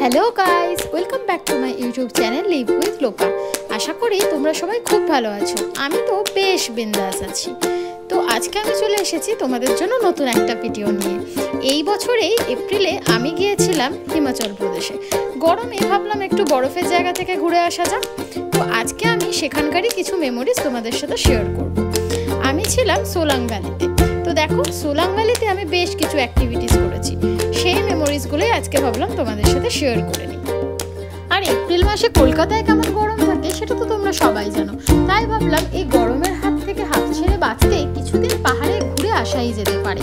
Hello guys, welcome back to my YouTube channel live with Lopa. আশা করি তোমরা সবাই খুব ভালো আছো। আমি তো বেশ বিন্দাস আছি। তো আজকে আমি চলে এসেছি তোমাদের জন্য নতুন একটা ভিডিও নিয়ে। এই বছরেই এপ্রিলে আমি গিয়েছিলাম হিমাচল প্রদেশে। গরমে ভাবলাম একটু বরফের জায়গা থেকে ঘুরে আসা যাক। তো আজকে আমি সেখানকারই কিছু মেমোরিজ তোমাদের সাথে শেয়ার করব। আমি ছিলাম সোলাং ভ্যালিতে। তো দেখো, সোলাং ভ্যালিতে আমি বেশ কিছু অ্যাক্টিভিটিস করেছি। সেই মেমোরিজগুলোই আজকে ভাবলাম তোমাদের সাথে শেয়ার করে নিই। আর এপ্রিল মাসে কলকাতায় কেমন গরম থাকে সেটা তো তোমরা সবাই জানো। তাই ভাবলাম এই গরমের হাত থেকে হাত ছেড়ে বাঁচতে কিছুদিন পাহাড়ে ঘুরে আসাই যেতে পারে।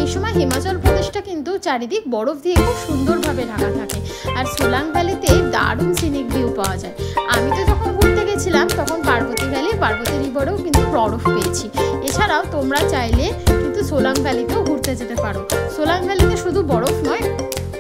এই সময় হিমাচল প্রদেশটা কিন্তু চারিদিক বরফ দিয়ে খুব সুন্দরভাবে ঢাকা থাকে। আর সোলাং ভ্যালিতে দারুণ সিনিক ভিউ পাওয়া যায়। আমি তো যখন ঘুরতে গেছিলাম তখন পার্বতী ভ্যালি, পার্বতী রিভারেও কিন্তু বরফ পেয়েছি। এছাড়াও তোমরা চাইলে কিন্তু সোলাং ভ্যালিতেও ঘুরতে যেতে পারো। সোলাং ভ্যালিতে শুধু বরফ নয়,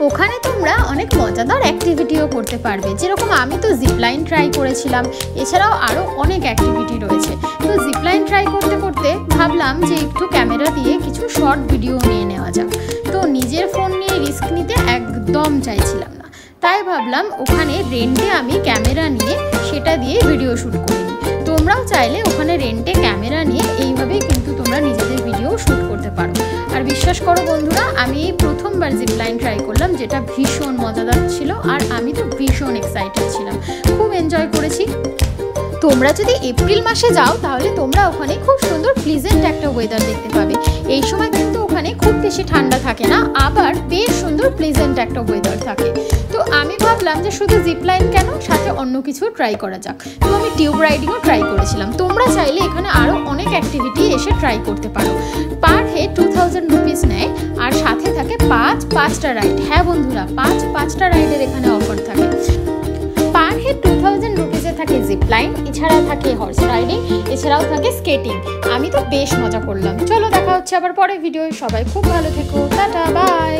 ওখানে তোমরা অনেক মজাদার অ্যাক্টিভিটিও করতে পারবে। যেরকম আমি তো জিপলাইন ট্রাই করেছিলাম, এছাড়াও আরও অনেক অ্যাক্টিভিটি রয়েছে। তো জিপলাইন ট্রাই করতে করতে ভাবলাম যে একটু ক্যামেরা দিয়ে কিছু শর্ট ভিডিও নিয়ে নেওয়া যাক। তো নিজের ফোন নিয়ে রিস্ক নিতে একদম চাইছিলাম না। তাই ভাবলাম ওখানে রেন্টে আমি ক্যামেরা নিয়ে সেটা দিয়ে ভিডিও শ্যুট করি। তোমরাও চাইলে ওখানে রেন্টে ক্যামেরা নিয়ে এইভাবেই কিন্তু তোমরা নিজেদের ভিডিও শ্যুট করতে পারো। আর বিশ্বাস করো বন্ধুরা, আমি এই প্রথমবার জিপলাইন ট্রাই করলাম, যেটা ভীষণ মজাদার ছিল। আর আমি তো ভীষণ এক্সাইটেড ছিলাম, খুব এনজয় করেছি। তোমরা যদি এপ্রিল মাসে যাও তাহলে তোমরা ওখানে খুব সুন্দর প্লিজেন্ট একটা ওয়েদার দেখতে পাবে। এই সময় কিন্তু ওখানে খুব বেশি ঠান্ডা থাকে না, আবার বেশ সুন্দর প্লিজেন্ট একটা ওয়েদার থাকে। তো আমি ভাবলাম যে শুধু জিপলাইন কেন, সাথে অন্য কিছু ট্রাই করা যাক। তো আমি টিউব রাইডিংও ট্রাই করেছিলাম। তোমরা চাইলে এখানে আরও অনেক অ্যাক্টিভিটি এসে ট্রাই করতে পারো। পার হেড 2000 রুপিস নেয়, আর সাথে থাকে পাঁচটা রাইড। হ্যাঁ বন্ধুরা, পাঁচটা রাইডের এখানে অফার থাকে। পার হেড 2000 রুপিসে থাকে জিপলাইন, এছাড়াও থাকে হর্স রাইডিং, এছাড়াও থাকে স্কেটিং। আমি তো বেশ মজা করলাম। চলো দেখা হচ্ছে আবার পরে ভিডিও। সবাই খুব ভালো থেকো, টাটা, বাই।